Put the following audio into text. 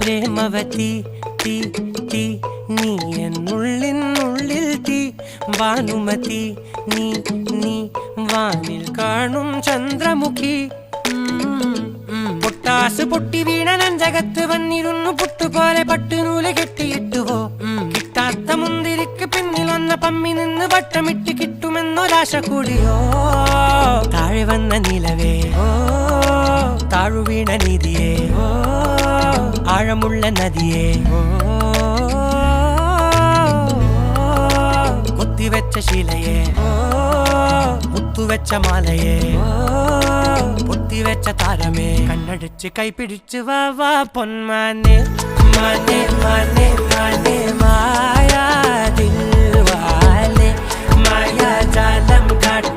പ്രേമവതി തീ തീ നീ എന്നുള്ളിൽ തീ ഭാനുമതി നീ നീ വാനിൽ കാണും ചന്ദ്രമുഖി പൊട്ടാസ് പൊട്ടി വീണ നെഞ്ചകത്ത് വന്നിരുന്നു പുട്ടുപോലെ പട്ടുനൂല് കെട്ടിയിട്ടുവോ കിട്ടാത്ത മുന്തിരിക്ക് പിന്നിൽ വന്ന പമ്മി നിന്ന് വട്ടമിട്ട് കിട്ടുമെന്നൊരാശ കൂടിയോ താഴെ വന്ന നിലവേ താഴു വീണ നിധിയേ ആഴമുള്ള നദിയേ കൊത്തിവെച്ച ശിലയേ മുത്തുവെച്ച മാലയേ പൊത്തിവെച്ച താരമേ കണ്ണടിച്ച് കൈപിടിച്ച് വാ വാ പൊന്മാനെ മാനെ മാനെ മാനെ മായാ ദിൽവാലെ മായാ ജാലം കാട്ടി